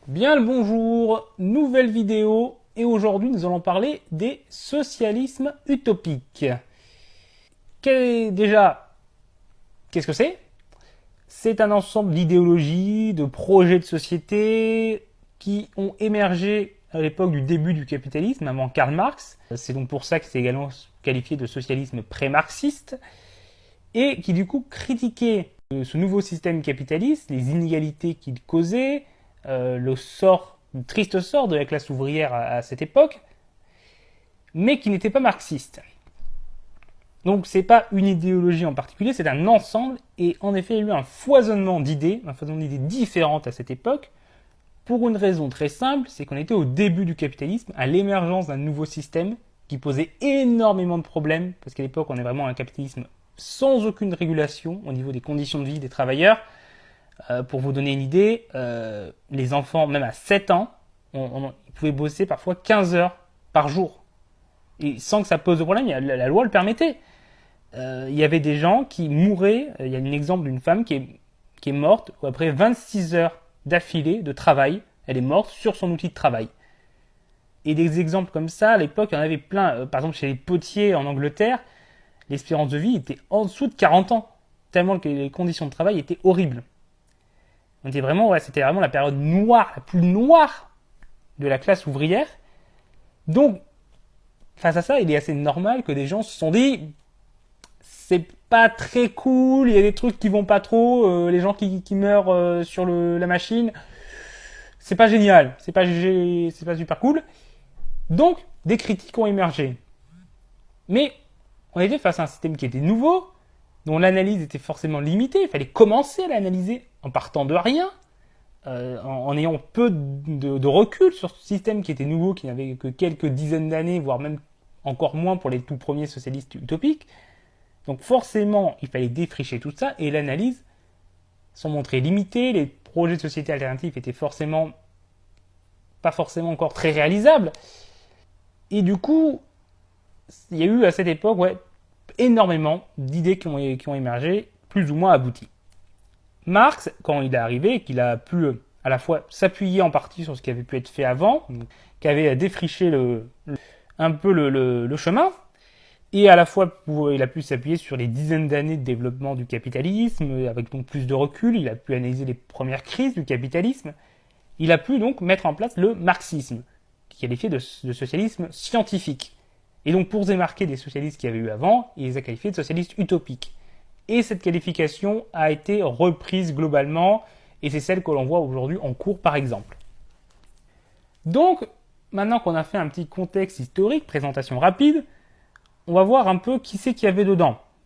Bien le bonjour, nouvelle vidéo et aujourd'hui nous allons parler des socialismes utopiques. Déjà, qu'est-ce que c'est? C'est un ensemble d'idéologies, de projets de société qui ont émergé à l'époque du début du capitalisme, avant Karl Marx. C'est donc pour ça que c'est également qualifié de socialisme pré-marxiste et qui du coup critiquait ce nouveau système capitaliste, les inégalités qu'il causait, le triste sort de la classe ouvrière à cette époque, mais qui n'était pas marxiste. Donc c'est pas une idéologie en particulier, c'est un ensemble, et en effet il y a eu un foisonnement d'idées différentes à cette époque, pour une raison très simple, c'est qu'on était au début du capitalisme, à l'émergence d'un nouveau système qui posait énormément de problèmes, parce qu'à l'époque on est vraiment un capitalisme sans aucune régulation au niveau des conditions de vie des travailleurs. Pour vous donner une idée, les enfants, même à 7 ans, ils pouvaient bosser parfois 15 heures par jour. Et sans que ça pose de problème, la loi le permettait. Il y avait des gens qui mouraient. Il y a un exemple d'une femme qui est morte après 26 heures d'affilée de travail. Elle est morte sur son outil de travail. Et des exemples comme ça, à l'époque, il y en avait plein. Par exemple, chez les potiers en Angleterre, l'espérance de vie était en dessous de 40 ans. Tellement que les conditions de travail étaient horribles. C'était vraiment la période noire, la plus noire de la classe ouvrière. Donc, face à ça, il est assez normal que des gens se sont dit, c'est pas très cool, il y a des trucs qui vont pas trop, les gens qui meurent sur la machine, c'est pas génial, c'est pas super cool. Donc, des critiques ont émergé. Mais, on était face à un système qui était nouveau, dont l'analyse était forcément limitée, il fallait commencer à l'analyser en partant de rien, en ayant peu de recul sur ce système qui était nouveau, qui n'avait que quelques dizaines d'années, voire même encore moins pour les tout premiers socialistes utopiques. Donc forcément, il fallait défricher tout ça, et l'analyse s'en montrait limitée, les projets de société alternatifs étaient pas forcément encore très réalisables. Et du coup, il y a eu à cette époque énormément d'idées qui ont émergé, plus ou moins abouties. Marx, quand il est arrivé, qu'il a pu à la fois s'appuyer en partie sur ce qui avait pu être fait avant, qui avait défriché un peu le chemin, et à la fois il a pu s'appuyer sur les dizaines d'années de développement du capitalisme, avec donc plus de recul, il a pu analyser les premières crises du capitalisme, il a pu donc mettre en place le marxisme, qui est qualifié de socialisme scientifique. Et donc pour se démarquer des socialistes qu'il y avait eu avant, il les a qualifiés de socialistes utopiques. Et cette qualification a été reprise globalement, et c'est celle que l'on voit aujourd'hui en cours par exemple. Donc, maintenant qu'on a fait un petit contexte historique, présentation rapide, on va voir un peu qui c'est qu'il y avait dedans.